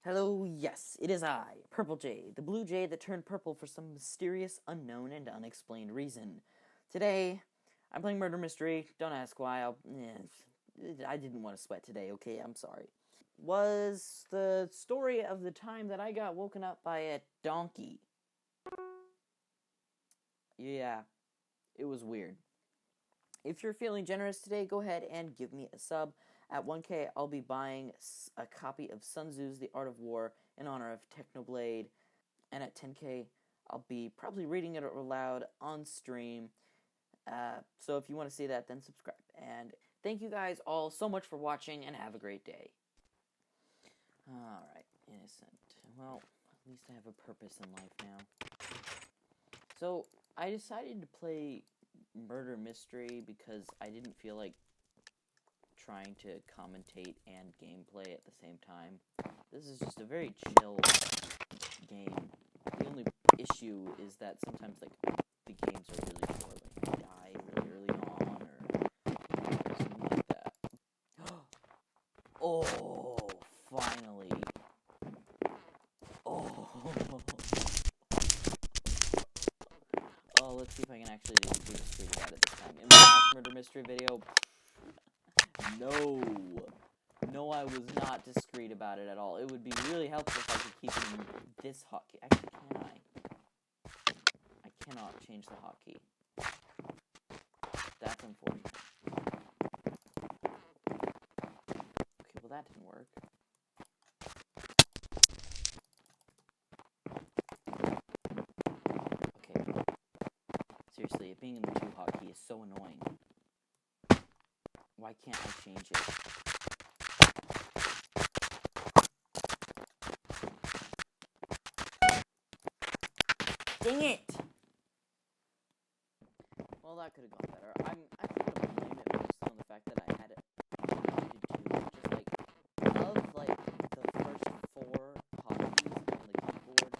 Hello, yes, it is I, Purple Jay, the blue jay that turned purple for some mysterious, unknown, and unexplained reason. Today, I'm playing Murder Mystery. Don't ask why. I didn't want to sweat today, okay? I'm sorry. Was the story of the time that I got woken up by a donkey. Yeah, it was weird. If you're feeling generous today, go ahead and give me a sub. At 1K, I'll be buying a copy of Sun Tzu's The Art of War in honor of Technoblade. And at 10K, I'll be probably reading it aloud on stream. So if you want to see that, then subscribe. And thank you guys all so much for watching, and have a great day. Alright, innocent. Well, at least I have a purpose in life now. So, I decided to play Murder Mystery because I didn't feel like trying to commentate and gameplay at the same time. This is just a very chill game. The only issue is that sometimes, like, the games are really short. Like, you die really early on, or something like that. Oh, finally. Oh. Oh, let's see if I can actually be discreet about it this time. In my last Murder Mystery video, No, I was not discreet about it at all. It would be really helpful if I could keep it in this hotkey. Actually, can I? I cannot change the hotkey. That's unfortunate. Okay, well that didn't work. Okay. Seriously, it being in the 2 hotkey is so annoying. Why can't I change it? Dang it! Well, that could have gone better. I'm actually gonna blame it mostly on the fact that I had it needed to. Just like, of like the first 4 hotkeys on the keyboard,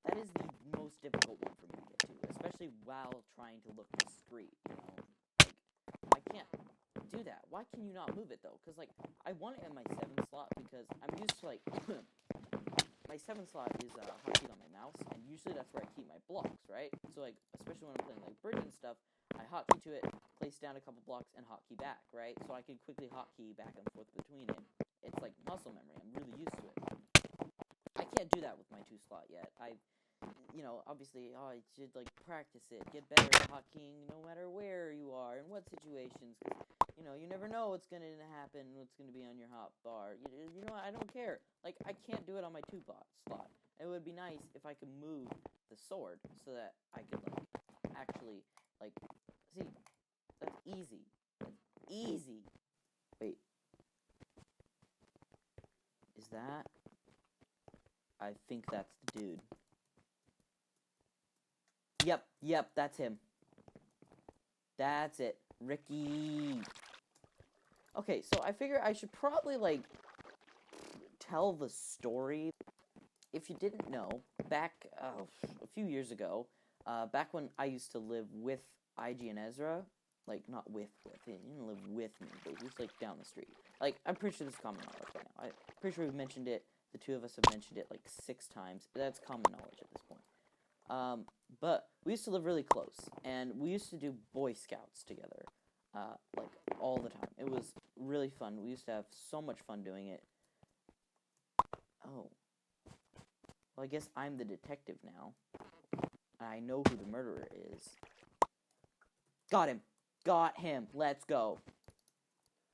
that is the most difficult one for me to get to, especially while trying to look discreet. You know, like I can't do that. Why can you not move it though? Because like I want it in my 7th slot because I'm used to like. My 7th slot is hotkeyed on my mouse, and usually that's where I keep my blocks, right? So, like, especially when I'm playing, like, bridge and stuff, I hotkey to it, place down a couple blocks, and hotkey back, right? So I can quickly hotkey back and forth between it. It's like muscle memory. I'm really used to it. I can't do that with my 2 slot yet. Obviously, I should, like, practice it, get better at hotkeying no matter where you are, in what situations, because, you never know what's going to happen, what's going to be on your hotbar. I don't care. Like, I can't do it on my 2 slot. It would be nice if I could move the sword so that I could, like, actually, like, see, that's easy. That's easy. Wait. Is that? I think that's the dude. Yep, that's him. That's it. Ricky. Okay, so I figure I should probably, like, tell the story. If you didn't know, back a few years ago, back when I used to live with ignEzra, like, not with, he didn't live with me, but he was, like, down the street. Like, I'm pretty sure this is common knowledge by now. I'm pretty sure we've mentioned it, the 2 of us have mentioned it, like, 6 times. That's common knowledge at this point. But we used to live really close, and we used to do Boy Scouts together, like, all the time. It was really fun. We used to have so much fun doing it. Oh. Well, I guess I'm the detective now. I know who the murderer is. Got him! Got him! Let's go!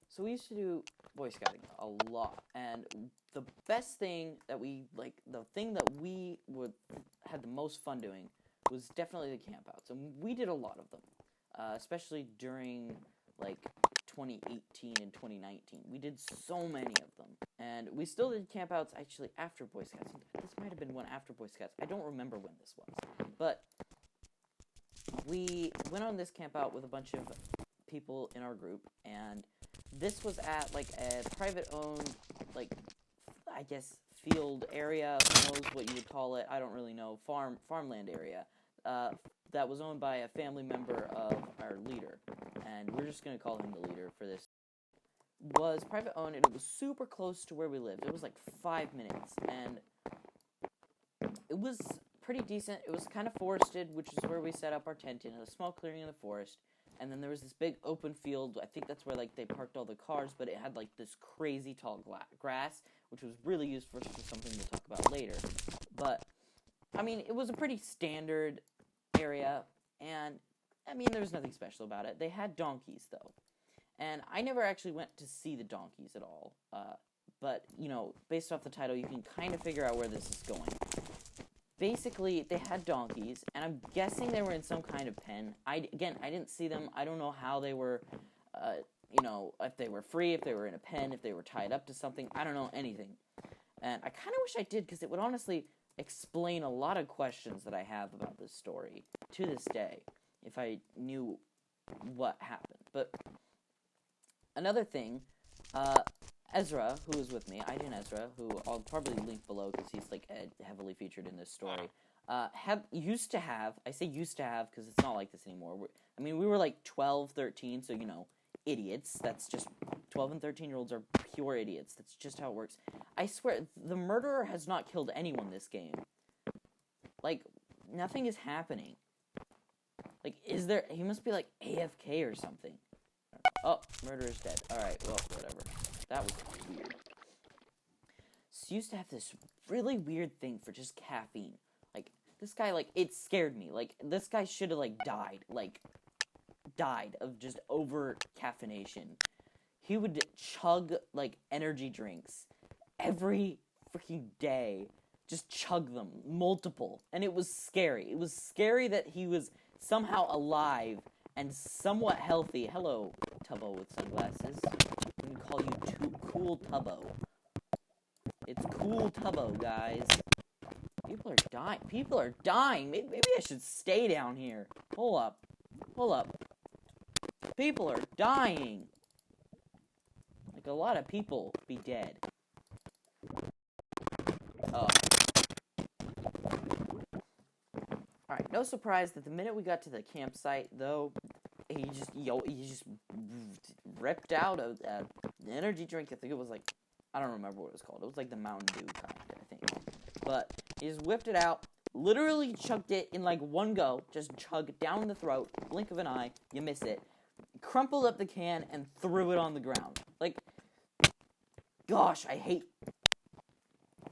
So we used to do Boy Scouting a lot, and the best thing that the thing that we had the most fun doing was definitely the campouts, and we did a lot of them, especially during, like, 2018 and 2019. We did so many of them, and we still did campouts, actually, after Boy Scouts. This might have been one after Boy Scouts. I don't remember when this was, but we went on this campout with a bunch of people in our group, and this was at, like, a private-owned, like, I guess, field area, who knows what you would call it, I don't really know, farmland area, that was owned by a family member of our leader, and we're just going to call him the leader for this. was private owned, and it was super close to where we lived. It was like 5 minutes, and it was pretty decent. It was kind of forested, which is where we set up our tent in a small clearing in the forest. And then there was this big open field. I think that's where like they parked all the cars, but it had like this crazy tall grass, which was really useful for something we'll talk about later. But I mean, it was a pretty standard area, and I mean, there was nothing special about it. They had donkeys though, and I never actually went to see the donkeys at all. But you know, based off the title, you can kind of figure out where this is going. Basically, they had donkeys, and I'm guessing they were in some kind of pen. I didn't see them. I don't know how they were, you know, if they were free, if they were in a pen, if they were tied up to something. I don't know anything. And I kind of wish I did, because it would honestly explain a lot of questions that I have about this story to this day, if I knew what happened. But another thing, Ezra, who was with me, ignEzra, who I'll probably link below because he's like heavily featured in this story, used to have, I say used to have because it's not like this anymore. We were like 12, 13, so you know, idiots. That's just, 12 and 13-year-olds are pure idiots. That's just how it works. I swear, the murderer has not killed anyone this game. Like, nothing is happening. Like, he must be like AFK or something. Oh, murderer's dead. Alright, well, whatever. That was weird. So used to have this really weird thing for just caffeine. Like, this guy, like, it scared me. Like, this guy should have, like, died of just over-caffeination. He would chug, like, energy drinks every freaking day. Just chug them. Multiple. And it was scary. It was scary that he was somehow alive and somewhat healthy. Hello, Tubbo with sunglasses. I'm gonna call you Cool Tubbo. It's Cool Tubbo, guys. People are dying. People are dying. Maybe I should stay down here. Hold up. Hold up. People are dying. Like, a lot of people be dead. Oh. Alright, no surprise that the minute we got to the campsite, though, he just ripped out an energy drink. I think it was like, I don't remember what it was called. It was like the Mountain Dew kind, I think. But he just whipped it out, literally chugged it in like one go, just chugged down the throat, blink of an eye, you miss it, crumpled up the can, and threw it on the ground. Like, gosh, I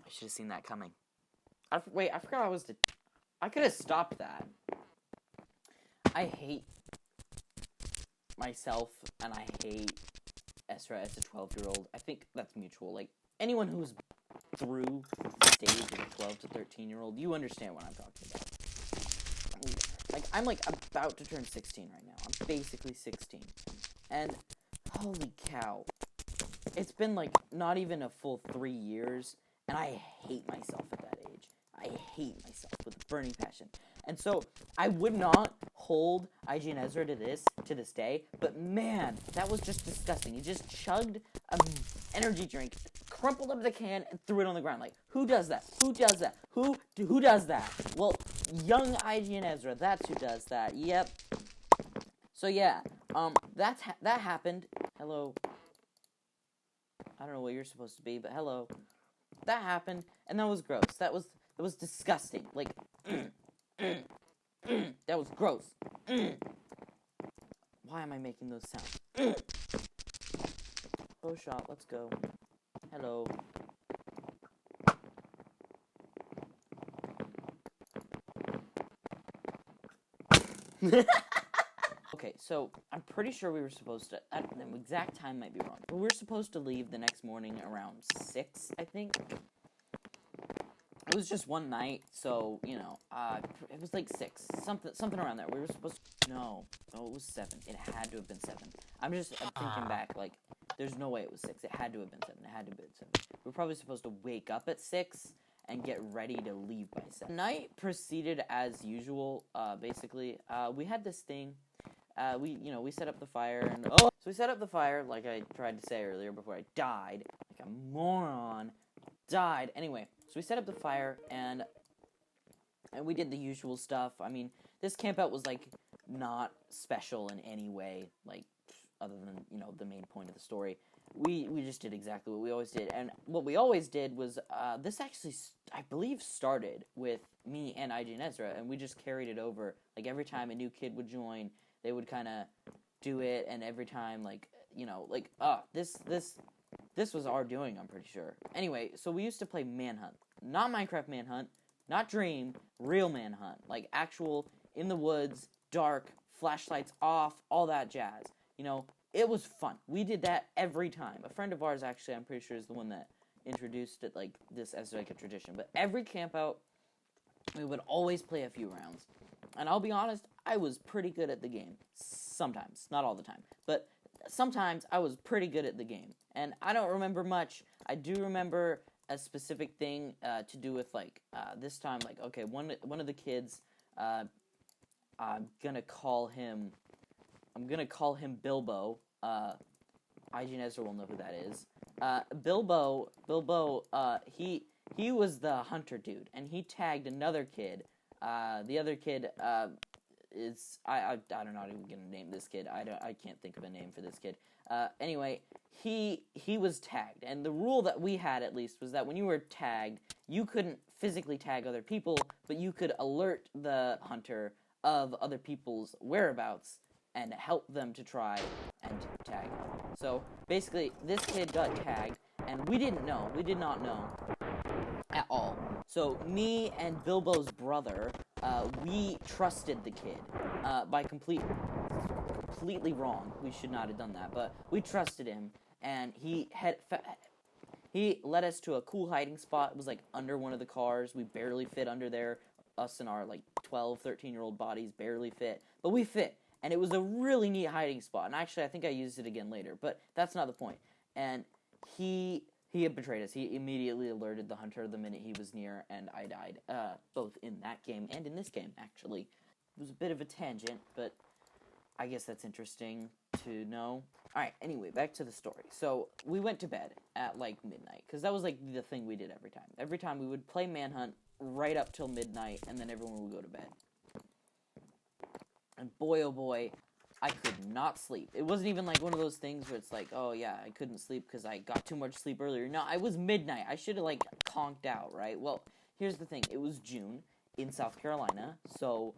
should have seen that coming. Wait, I forgot I could have stopped that. I hate myself, and I hate Ezra as a 12-year-old. I think that's mutual. Like, anyone who's through the stage of a 12 to 13-year-old, you understand what I'm talking about. Like, I'm, like, about to turn 16 right now. I'm basically 16. And, holy cow. It's been, like, not even a full 3 years, and I hate myself at that age. I hate myself with a burning passion. And so, I would not hold ignEzra to this day, but man, that was just disgusting. He just chugged an energy drink, crumpled up the can, and threw it on the ground. Like, who does that? Who does that? Who does that? Well, young ignEzra, that's who does that. Yep. So yeah, that happened. Hello. I don't know what you're supposed to be, but hello. That happened, and that was gross. That was disgusting. Like, that was gross. Why am I making those sounds? Oh, shot, let's go. Hello. Okay, so I'm pretty sure we were supposed to, the exact time might be wrong, but we were supposed to leave the next morning around 6, I think. It was just one night, so, you know, it was like 6, something around there. We were supposed to, no, it was 7. It had to have been 7. I'm thinking back, like, there's no way it was 6. It had to have been 7. It had to have been 7. We were probably supposed to wake up at 6 and get ready to leave by 7. The night proceeded as usual, basically. We had this thing, we set up the fire, and, so we set up the fire, like I tried to say earlier before I died, like a moron, died. Anyway, so we set up the fire, and we did the usual stuff. I mean, this campout was, like, not special in any way, like, other than, you know, the main point of the story. we just did exactly what we always did. And what we always did was, this actually, I believe, started with me and ignEzra, and we just carried it over. Like, every time a new kid would join, they would kind of do it, and every time, like, you know, like, this was our doing, I'm pretty sure. Anyway, so we used to play Manhunt. Not Minecraft Manhunt, not Dream, real Manhunt. Like, actual, in the woods, dark, flashlights off, all that jazz. You know, it was fun. We did that every time. A friend of ours, actually, I'm pretty sure, is the one that introduced it, like, this as, like, a tradition. But every campout, we would always play a few rounds. And I'll be honest, I was pretty good at the game. Sometimes. Not all the time. But sometimes I was pretty good at the game. And I don't remember much. I do remember a specific thing to do with, like, this time, like, okay, one of the kids, I'm gonna call him Bilbo. ignEzra will know who that is. Bilbo, he was the hunter dude, and he tagged another kid. The other kid, is, I don't know how to even name this kid. I can't think of a name for this kid. Anyway, he was tagged, and the rule that we had, at least, was that when you were tagged, you couldn't physically tag other people, but you could alert the hunter of other people's whereabouts and help them to try and tag. So, basically, this kid got tagged, and we did not know at all. So, me and Bilbo's brother, we trusted the kid, by completely wrong. We should not have done that, but we trusted him, and he led us to a cool hiding spot. It was, like, under one of the cars. We barely fit under there. Us and our, like, 12, 13-year-old bodies barely fit, but we fit. And it was a really neat hiding spot. And actually, I think I used it again later, but that's not the point. And he had betrayed us. He immediately alerted the hunter the minute he was near, and I died. Both in that game and in this game, actually. It was a bit of a tangent, but I guess that's interesting to know. Alright, anyway, back to the story. So, we went to bed at, like, midnight, because that was, like, the thing we did every time. Every time we would play Manhunt right up till midnight, and then everyone would go to bed. And boy, oh boy, I could not sleep. It wasn't even like one of those things where it's like, oh yeah, I couldn't sleep because I got too much sleep earlier. No, it was midnight. I should have, like, conked out, right? Well, here's the thing. It was June in South Carolina, so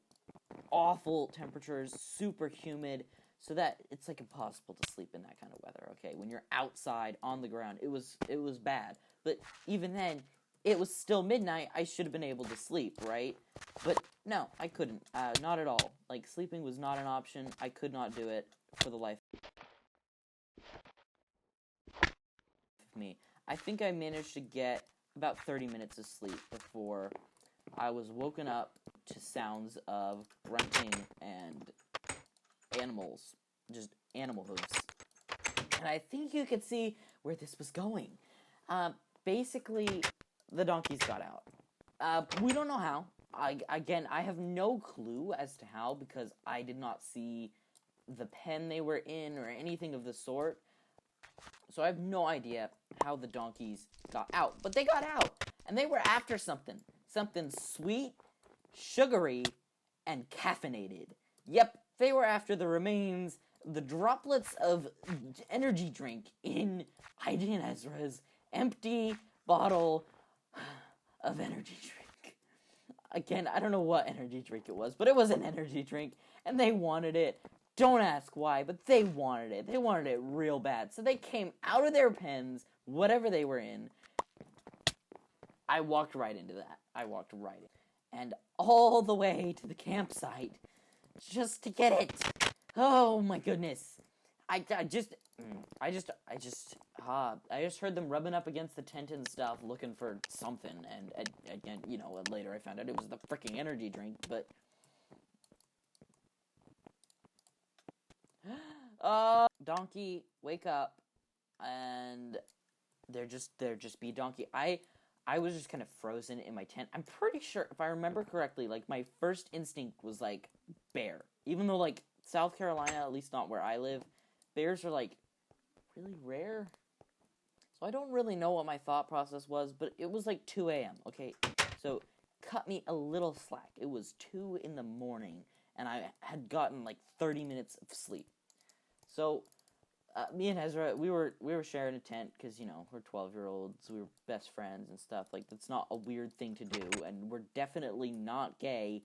awful temperatures, super humid, so that it's, like, impossible to sleep in that kind of weather, okay? When you're outside, on the ground, it was bad. But even then, it was still midnight. I should have been able to sleep, right? But no, I couldn't. Not at all. Like, sleeping was not an option. I could not do it for the life of me. I think I managed to get about 30 minutes of sleep before I was woken up to sounds of grunting and animals. Just animal hooves. And I think you could see where this was going. Basically, the donkeys got out. We don't know how. I have no clue as to how, because I did not see the pen they were in or anything of the sort. So I have no idea how the donkeys got out. But they got out, and they were after something. Something sweet, sugary, and caffeinated. Yep, they were after the remains, the droplets of energy drink in ignEzra's empty bottle of energy drink. Again, I don't know what energy drink it was, but it was an energy drink, and they wanted it. Don't ask why, but they wanted it. They wanted it real bad. So they came out of their pens, whatever they were in. I walked right into that. I walked right in. And all the way to the campsite, just to get it. Oh my goodness. I just heard them rubbing up against the tent and stuff, looking for something, and again, you know, later I found out it was the freaking energy drink, but... Donkey, wake up, and they're just be donkey. I was just kind of frozen in my tent. I'm pretty sure, if I remember correctly, like, my first instinct was, like, bear. Even though, like, South Carolina, at least not where I live, bears are, like, really rare. So I don't really know what my thought process was, but it was, like, 2 a.m., okay? So, cut me a little slack. It was 2 in the morning, and I had gotten, like, 30 minutes of sleep. So, me and Ezra, we were sharing a tent because we're 12-year-olds, we were best friends and stuff. Like that's not a weird thing to do, and we're definitely not gay.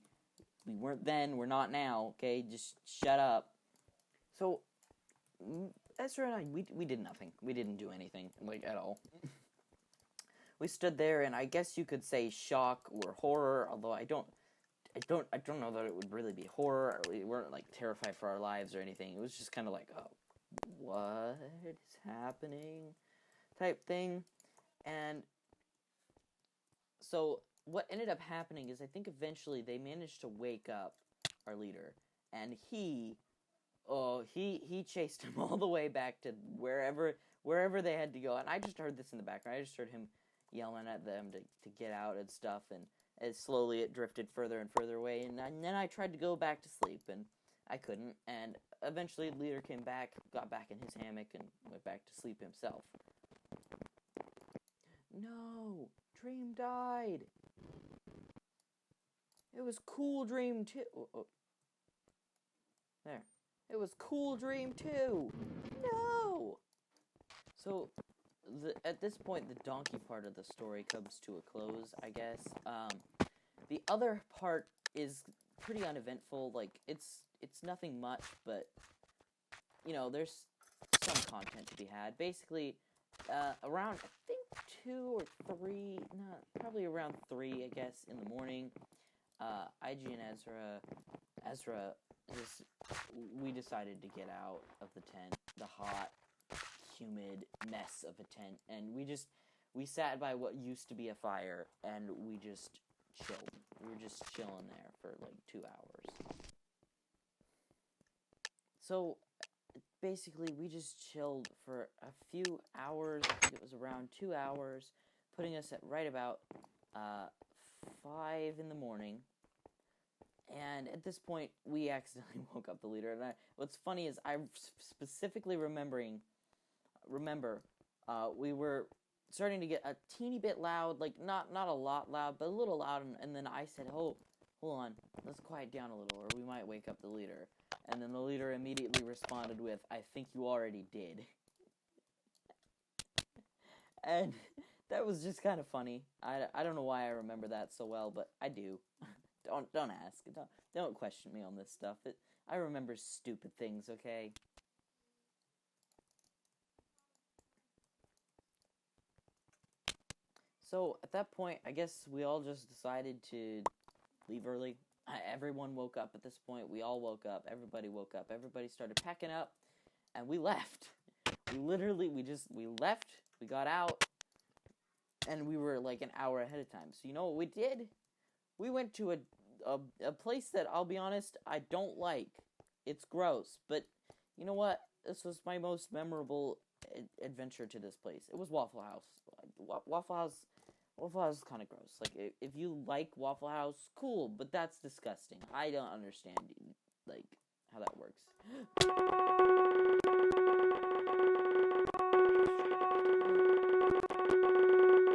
We weren't then, we're not now. Okay, just shut up. So Ezra and I, we did nothing. We didn't do anything like at all. We stood there, and I guess you could say shock or horror, although I don't know that it would really be horror. We weren't like terrified for our lives or anything. It was just kind of like, oh, what is happening type thing. And so what ended up happening is I think eventually they managed to wake up our leader, and he chased him all the way back to wherever they had to go. And I just heard this in the background. I just heard him yelling at them to get out and stuff, and as slowly it drifted further and further away, and then I tried to go back to sleep, and I couldn't, and eventually the leader came back, got back in his hammock, and went back to sleep himself. No! Dream died! It was Cool Dream too. There. It was Cool Dream too! No! So, at this point, the donkey part of the story comes to a close, I guess. The other part is pretty uneventful. Like, it's nothing much, but, there's some content to be had. Basically, around, I think, 2 or 3, probably around 3, I guess, in the morning, Ezra, we decided to get out of the tent, the hot, humid mess of a tent, and we sat by what used to be a fire, and we just chilled. We were just chilling there for like 2 hours. So basically we just chilled for a few hours. I think it was around 2 hours, putting us at right about 5 in the morning. And at this point, we accidentally woke up the leader. And what's funny is I specifically remember we were starting to get a teeny bit loud, like not a lot loud, but a little loud. And then I said, "Oh, hold on, let's quiet down a little, or we might wake up the leader." And then the leader immediately responded with, "I think you already did." And that was just kind of funny. I don't know why I remember that so well, but I do. Don't ask. Don't question me on this stuff. I remember stupid things, okay? So at that point, I guess we all just decided to leave early. Everyone woke up at this point. We all woke up. Everybody woke up. Everybody started packing up, and we left. We left. We got out, and we were like an hour ahead of time. So you know what we did? We went to a place that, I'll be honest, I don't like. It's gross, but you know what? This was my most memorable adventure to this place. It was Waffle House. Waffle House is kind of gross. Like, if you like Waffle House, cool, but that's disgusting. I don't understand, like, how that works.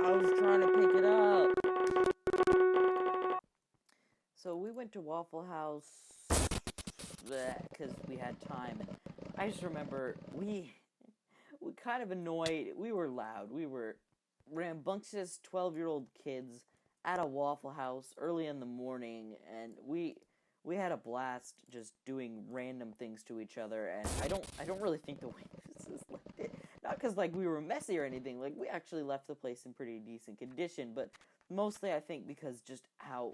I was trying to pick it up. So we went to Waffle House because we had time, and I just remember we kind of annoyed. We were loud. We were rambunctious 12-year-old kids at a Waffle House early in the morning, and we had a blast just doing random things to each other. And I don't really think the waitresses liked it. Not because like we were messy or anything. Like, we actually left the place in pretty decent condition, but mostly I think because just how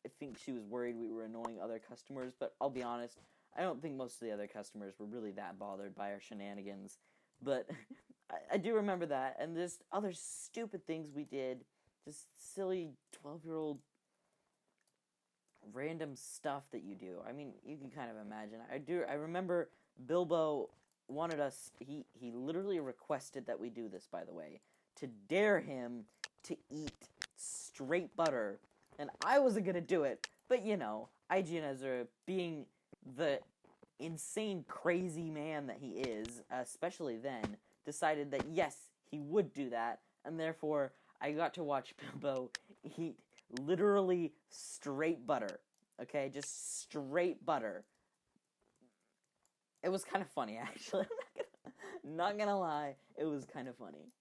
I think she was worried we were annoying other customers. But I'll be honest, I don't think most of the other customers were really that bothered by our shenanigans. But I do remember that, and there's other stupid things we did, just silly 12-year-old random stuff that you do. I mean, you can kind of imagine. I remember Bilbo wanted us, he literally requested that we do this, by the way, to dare him to eat straight butter, and I wasn't gonna do it, but ignEzra, being the insane crazy man that he is, especially then, decided that yes, he would do that, and therefore I got to watch Bilbo eat literally straight butter. Okay, just straight butter. It was kind of funny, actually. Not gonna lie, it was kind of funny.